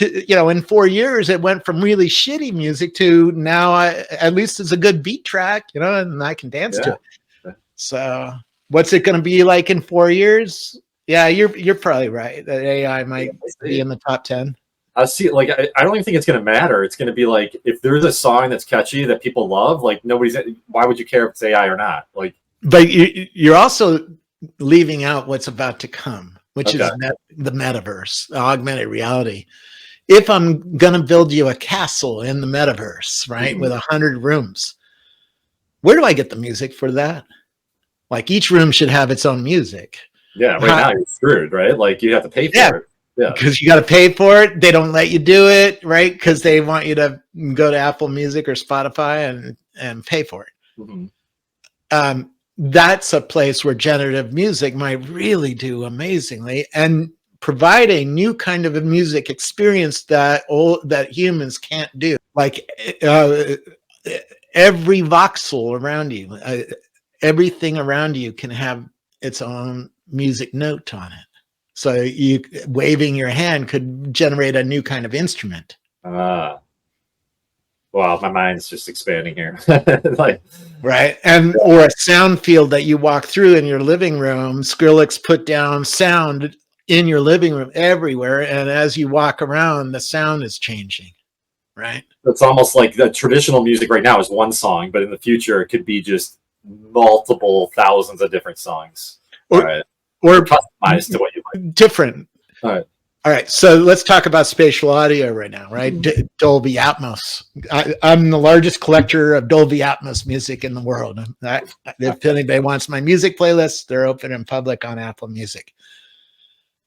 you know, in 4 years, it went from really shitty music to now at least it's a good beat track, you know, and I can dance to it. So what's it going to be like in 4 years? Yeah, you're probably right. That AI might be in the top 10. I see. Like, I don't even think it's going to matter. It's going to be like, if there's a song that's catchy that people love, like why would you care if it's AI or not? Like, but you're also leaving out what's about to come, which is the metaverse, the augmented reality. If I'm going to build you a castle in the metaverse, right, with 100 rooms, where do I get the music for that? Like each room should have its own music. Yeah, right now you're screwed, right? Like you have to pay for it. Yeah, because you got to pay for it. They don't let you do it, right? Because they want you to go to Apple Music or Spotify and pay for it. Mm-hmm. That's a place where generative music might really do amazingly and provide a new kind of a music experience that humans can't do. Like every voxel around you, everything around you can have its own music note on it. So you waving your hand could generate a new kind of instrument. Wow, my mind's just expanding here. Right. And or a sound field that you walk through in your living room. Skrillex put down sound in your living room everywhere. And as you walk around, the sound is changing. Right. It's almost like the traditional music right now is one song, but in the future it could be just multiple thousands of different songs. Or customized to what you like. Different. All right. All right, so let's talk about spatial audio right now, right? Dolby Atmos. I'm the largest collector of Dolby Atmos music in the world. If anybody wants my music playlist, they're open in public on Apple Music.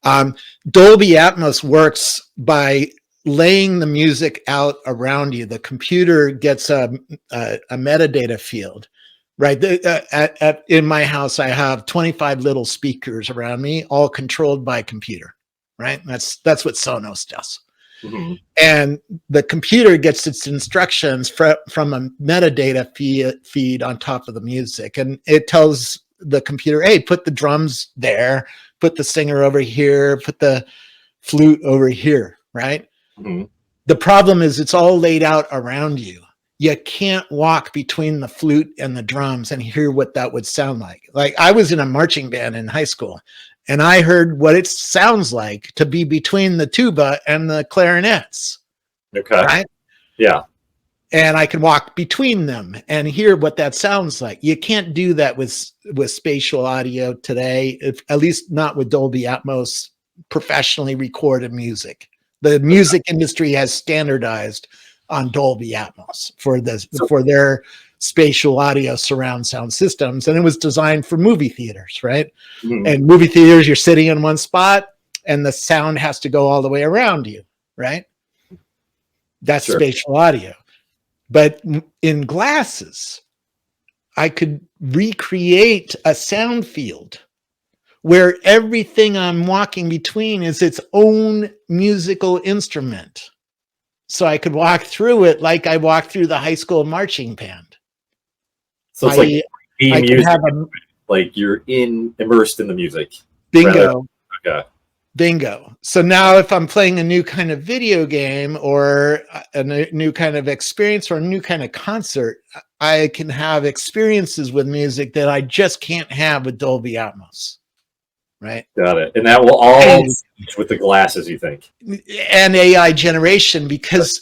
Dolby Atmos works by laying the music out around you. The computer gets a metadata field, right? In my house, I have 25 little speakers around me, all controlled by computer. Right? That's what Sonos does. Mm-hmm. And the computer gets its instructions from a metadata feed on top of the music. And it tells the computer, hey, put the drums there, put the singer over here, put the flute over here, right? Mm-hmm. The problem is it's all laid out around you. You can't walk between the flute and the drums and hear what that would sound like. Like I was in a marching band in high school, and I heard what it sounds like to be between the tuba and the clarinets. Okay. Right? Yeah. And I could walk between them and hear what that sounds like. You can't do that with spatial audio today, at least not with Dolby Atmos professionally recorded music. The music industry has standardized on Dolby Atmos for their spatial audio surround sound systems, and it was designed for movie theaters, right? Mm-hmm. And movie theaters, you're sitting in one spot and the sound has to go all the way around you, right? That's sure. Spatial audio. But in glasses, I could recreate a sound field where everything I'm walking between is its own musical instrument. So I could walk through it like I walked through the high school marching band. So it's like you're immersed in the music. Bingo. Okay. Bingo. So now if I'm playing a new kind of video game or a new kind of experience or a new kind of concert, I can have experiences with music that I just can't have with Dolby Atmos. Right. Got it. And that will all with the glasses, you think? And AI generation, because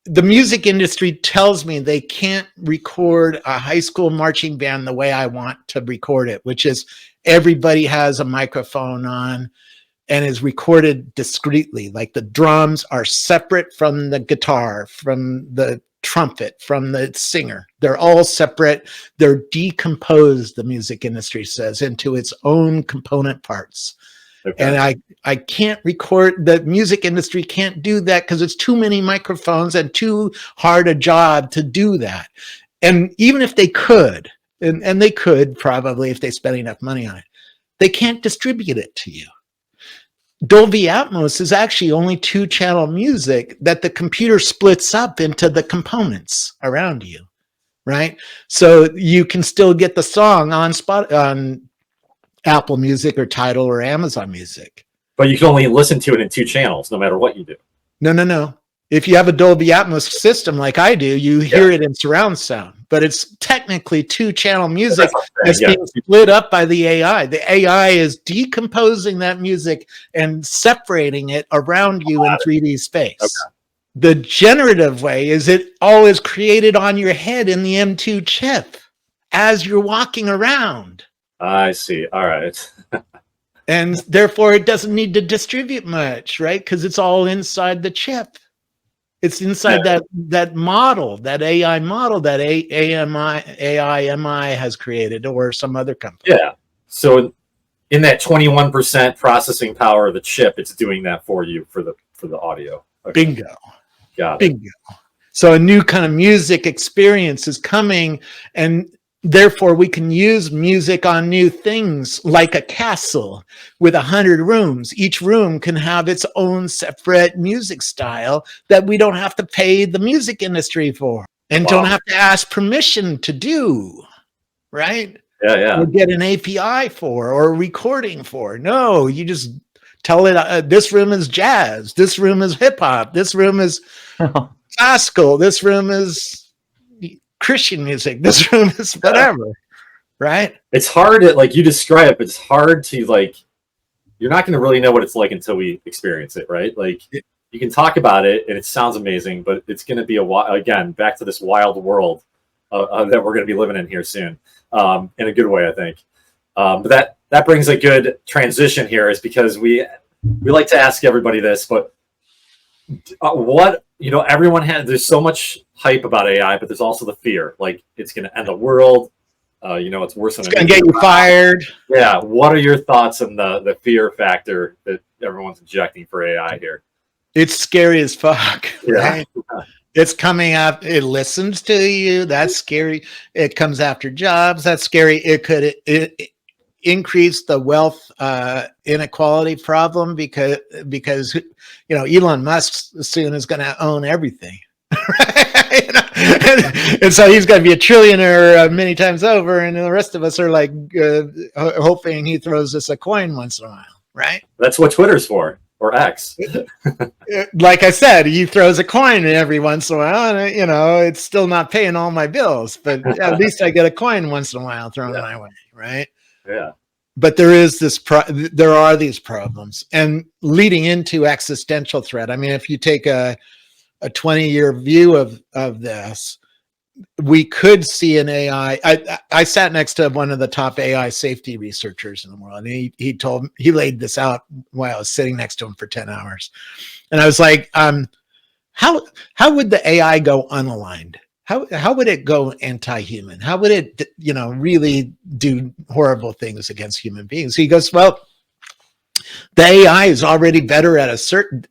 the music industry tells me they can't record a high school marching band the way I want to record it, which is everybody has a microphone on and is recorded discreetly. Like the drums are separate from the guitar, from the trumpet, from the singer. They're all separate. They're decomposed, the music industry says, into its own component parts. Okay. And I can't record, the music industry can't do that because it's too many microphones and too hard a job to do that. And even if they could, and they could probably if they spent enough money on it, they can't distribute it to you. Dolby Atmos is actually only 2-channel music that the computer splits up into the components around you, right? So you can still get the song on Apple Music or Tidal or Amazon Music. But you can only listen to it in 2 channels, no matter what you do. No. If you have a Dolby Atmos system like I do, you hear it in surround sound, but it's technically 2-channel music that's being split up by the AI. The AI is decomposing that music and separating it around you in 3D space. Okay. The generative way is it all is created on your head in the M2 chip as you're walking around. I see. All right. And therefore it doesn't need to distribute much, right? Because it's all inside the chip. It's inside that model, that AI model that AIMI has created, or some other company. Yeah. So in that 21% processing power of the chip, it's doing that for you for the audio. Okay. Bingo. Got it. Bingo. So a new kind of music experience is coming, and therefore we can use music on new things, like a castle with 100 rooms. Each room can have its own separate music style that we don't have to pay the music industry for and don't have to ask permission to do, right? Yeah. Or get an API for or a recording for. No, you just tell it, this room is jazz, this room is hip hop, this room is classical, this room is Christian music, this room is whatever, right? It's hard to, like you describe, it's hard to, like, you're not going to really know what it's like until we experience it, right? Like, you can talk about it and it sounds amazing, but it's going to be again, back to this wild world that we're going to be living in here soon, in a good way, I think. But that brings a good transition here, is because we we like to ask everybody this, but what, everyone has, there's so much hype about AI, but there's also the fear, like it's going to end the world. It's worse than it's going to get you fired. Yeah. What are your thoughts on the fear factor that everyone's injecting for AI here? It's scary as fuck. Yeah. Right? It's coming up. It listens to you. That's scary. It comes after jobs. That's scary. It could increase the wealth inequality problem because Elon Musk soon is going to own everything. And so he's going to be a trillionaire many times over, and the rest of us are like hoping he throws us a coin once in a while, right? That's what Twitter's for, or X. Like I said, he throws a coin every once in a while, and it's still not paying all my bills, but at least I get a coin once in a while thrown my way, right? Yeah. But there is there are these problems, and leading into existential threat. I mean, if you take a 20-year view of this, we could see an AI. I sat next to one of the top AI safety researchers in the world, and he laid this out while I was sitting next to him for 10 hours. And I was like, how would the AI go unaligned? How would it go anti-human? How would it, really do horrible things against human beings? He goes, well, the AI is already better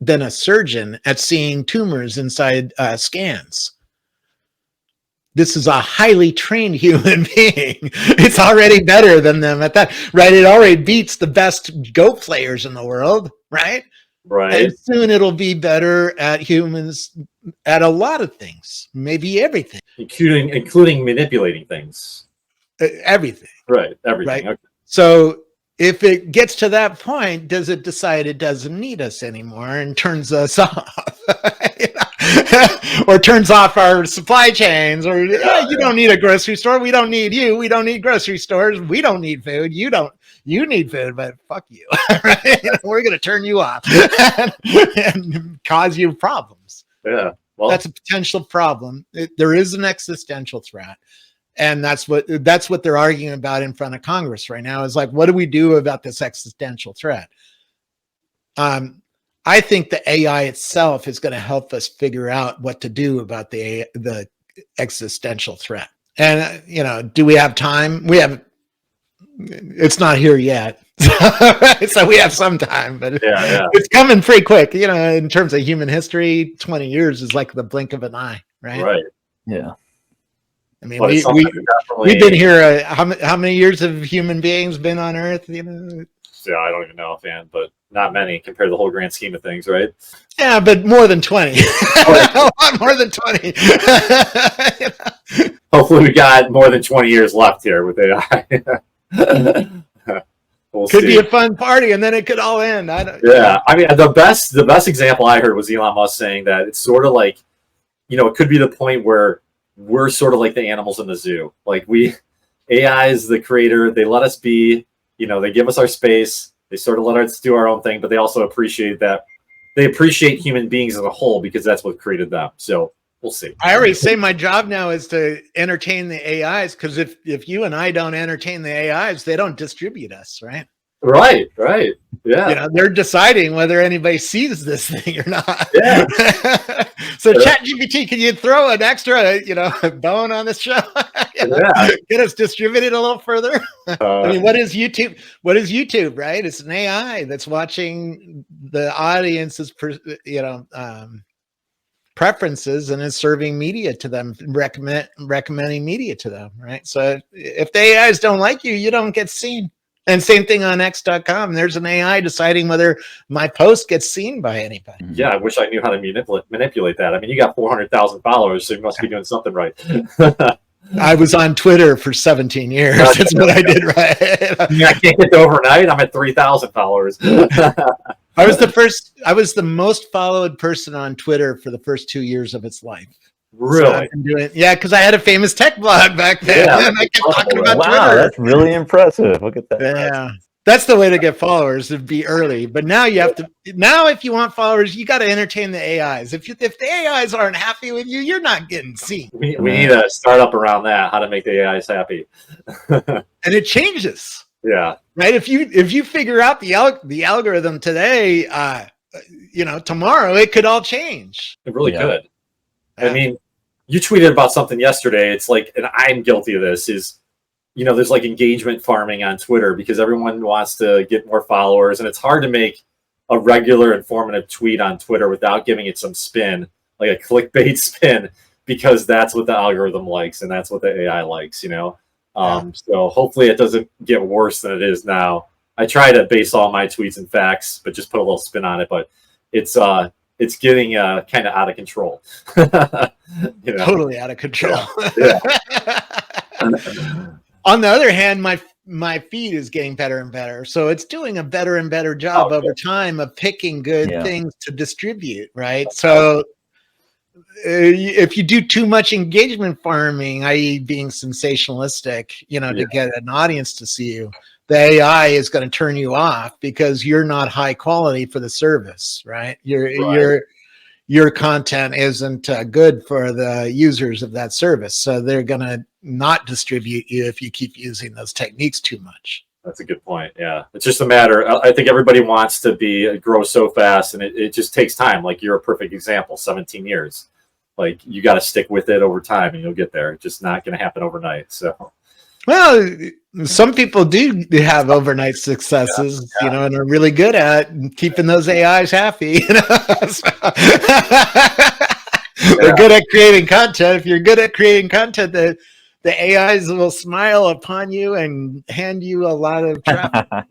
than a surgeon at seeing tumors inside scans. This is a highly trained human being. It's already better than them at that, right? It already beats the best Go players in the world, right? Right. And soon it'll be better at humans at a lot of things, maybe everything, including manipulating things. Everything. Right. Everything. Right. Okay. So if it gets to that point, does it decide it doesn't need us anymore and turns us off? Or turns off our supply chains, or you don't need a grocery store. We don't need you. We don't need grocery stores. We don't need food. You need food, but fuck you. Right? We're going to turn you off and cause you problems. Yeah. Well, that's a potential problem. There is an existential threat. And that's what they're arguing about in front of Congress right now, is like, what do we do about this existential threat? I think the AI itself is going to help us figure out what to do about the existential threat. And, do we have time? It's not here yet. So we have some time, but it's coming pretty quick. In terms of human history, 20 years is like the blink of an eye, right? Right. Yeah. I mean, we've been here. How many years have human beings been on Earth? Yeah, I don't even know offhand, but not many compared to the whole grand scheme of things, right? Yeah, but more than 20. A lot more than 20. Hopefully we got more than 20 years left here with AI. Could be a fun party, and then it could all end. I mean, the best example I heard was Elon Musk saying that it's sort of like, it could be the point where we're sort of like the animals in the zoo. Like AI is the creator. They let us be, they give us our space. They sort of let us do our own thing, but they also appreciate that. They appreciate human beings as a whole because that's what created them. So we'll see. I already say my job now is to entertain the AIs, because if you and I don't entertain the AIs, they don't distribute us, right? Right. Yeah. They're deciding whether anybody sees this thing or not. Yeah. So ChatGPT, can you throw an extra, bone on this show? Get us distributed a little further. I mean, what is YouTube? What is YouTube, right? It's an AI that's watching the audience's, preferences and is serving media to them, recommending media to them, right? So if the AIs don't like you, you don't get seen. And same thing on X.com. There's an AI deciding whether my post gets seen by anybody. Yeah, I wish I knew how to manipulate that. I mean, you got 400,000 followers, so you must be doing something right. I was on Twitter for 17 years. That's what I did right. I can't get to overnight. I'm at 3,000 followers. I was the most followed person on Twitter for the first 2 years of its life. Really? So because I had a famous tech blog back then. Yeah, and I kept talking about Twitter. Wow, that's really impressive. Look at that. Yeah. That's the way to get followers, to be early. But now if you want followers, you got to entertain the AIs. If the AIs aren't happy with you, you're not getting seen. We need a startup around that, how to make the AIs happy. And it changes. Yeah. Right. If you figure out the algorithm today, tomorrow it could all change. It really could. Yeah. I mean, you tweeted about something yesterday. It's like, and I'm guilty of this, is, there's like engagement farming on Twitter because everyone wants to get more followers. And it's hard to make a regular informative tweet on Twitter without giving it some spin, like a clickbait spin, because that's what the algorithm likes and that's what the AI likes, So hopefully it doesn't get worse than it is now. I try to base all my tweets in facts, but just put a little spin on it. But it's getting kind of out of control. Totally out of control. Yeah. On the other hand, my feed is getting better and better, so it's doing a better and better job over time of picking good things to distribute, right? So if you do too much engagement farming, i.e. being sensationalistic, to get an audience to see you, the AI is going to turn you off because you're not high quality for the service, right? Your content isn't good for the users of that service. So they're going to not distribute you if you keep using those techniques too much. That's a good point. Yeah. It's just a matter. I think everybody wants to grow so fast, and it just takes time. Like, you're a perfect example, 17 years. Like, you got to stick with it over time and you'll get there. It's just not going to happen overnight. So, well, some people do have overnight successes, and are really good at keeping those AIs happy. They're good at creating content. If you're good at creating content, the AIs will smile upon you and hand you a lot of traffic. All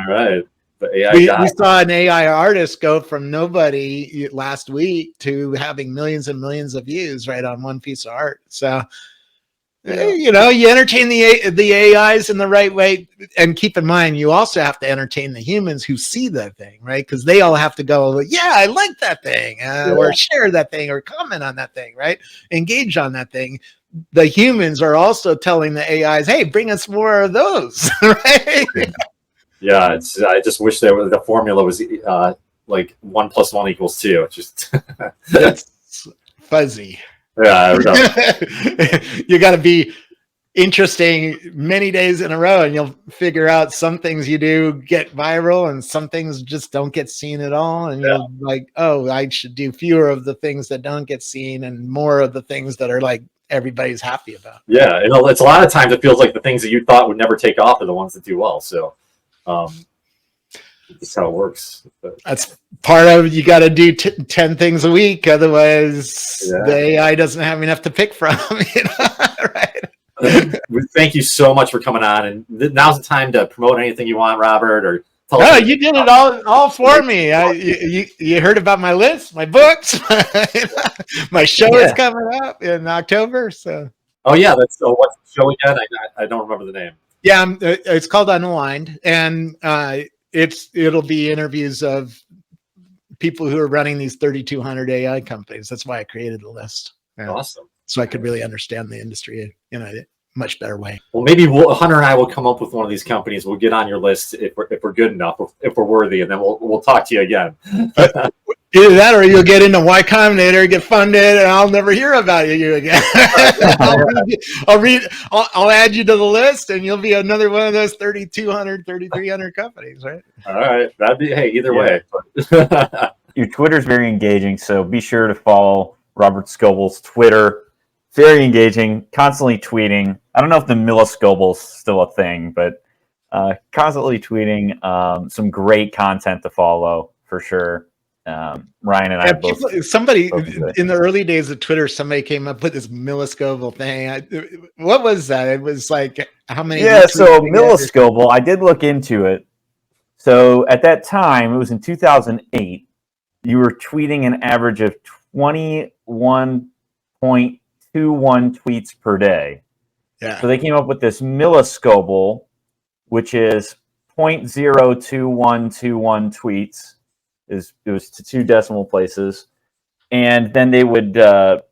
right. We saw an AI artist go from nobody last week to having millions and millions of views right on one piece of art. So, you entertain the AIs in the right way, and keep in mind, you also have to entertain the humans who see that thing, right? Because they all have to go, yeah, I like that thing, or share that thing, or comment on that thing, right? Engage on that thing. The humans are also telling the AIs, hey, bring us more of those, right? Yeah, I just wish the formula was like 1 + 1 = 2. It's just that's fuzzy. Yeah, you got to be interesting many days in a row, and you'll figure out some things you do get viral and some things just don't get seen at all. And you'll like, oh, I should do fewer of the things that don't get seen and more of the things that are like everybody's happy about. Yeah, it's a lot of times it feels like the things that you thought would never take off are the ones that do well. So that's how it works. That's part of, you got to do 10 things a week, otherwise the AI doesn't have enough to pick from. Right? Thank you so much for coming on, and now's the time to promote anything you want, Robert, or tell us. You did it all for me. You heard about my list, my books, my show is coming up in October. So that's what's the show again? I don't remember the name. Yeah, it's called Unaligned, and it'll be interviews of people who are running these 3,200 AI companies. That's why I created the list. Yeah. Awesome. So I could really understand the industry in a much better way. Well, maybe Hunter and I will come up with one of these companies. We'll get on your list if we're good enough, if we're worthy, and then we'll talk to you again. Either that, or you'll get into Y Combinator, get funded, and I'll never hear about you again. I'll add you to the list, and you'll be another one of those 3,200, 3,300 companies, right? All right, that'd be either way. Your Twitter's very engaging, so be sure to follow Robert Scoble's Twitter. Very engaging, constantly tweeting. I don't know if the milliscoble's still a thing, but constantly tweeting. Some great content to follow for sure. Ryan and I both. Somebody in the early days of Twitter, somebody came up with this milliscoble thing. What was that? It was like how many? Yeah, so milliscoble. I did look into it. So at that time, it was in 2008. You were tweeting an average of 21.21 tweets per day. Yeah. So they came up with this milliscobal, which is 0.02121 tweets. It was to 2 decimal places, and then they would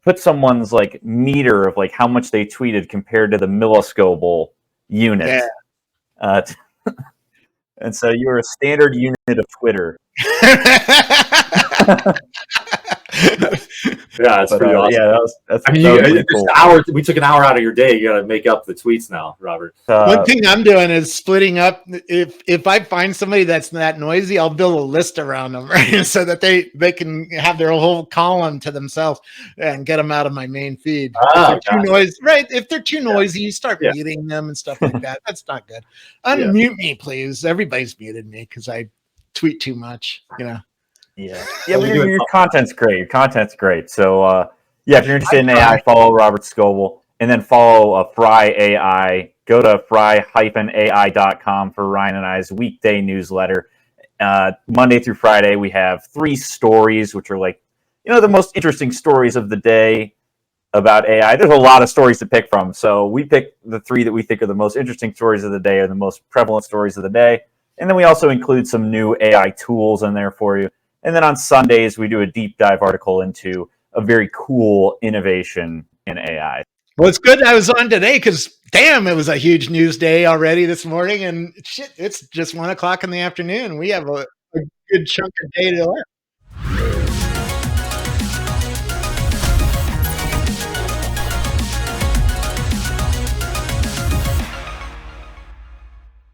put someone's like meter of like how much they tweeted compared to the milliscobal unit. Yeah. And so you were a standard unit of Twitter. Yeah, it's pretty awesome. Yeah, that's. I mean, that was pretty just cool. an hour. We took an hour out of your day. You got to make up the tweets now, Robert. One thing I'm doing is splitting up. If I find somebody that's that noisy, I'll build a list around them, right? So that they can have their whole column to themselves and get them out of my main feed. If they're too noisy, right? If they're too noisy, you start muting them and stuff like that. That's not good. Unmute me, please. Everybody's muted me because I tweet too much. Yeah, but your content's great. Your content's great. So, if you're interested in AI, follow Robert Scoble, and then follow Fry AI. Go to fry-ai.com for Ryan and I's weekday newsletter. Monday through Friday, we have 3 stories, which are the most interesting stories of the day about AI. There's a lot of stories to pick from, so we pick the 3 that we think are the most interesting stories of the day, or the most prevalent stories of the day. And then we also include some new AI tools in there for you. And then on Sundays, we do a deep dive article into a very cool innovation in AI. Well, it's good I was on today because, damn, it was a huge news day already this morning. And shit, it's just 1:00 in the afternoon. We have a good chunk of day to left.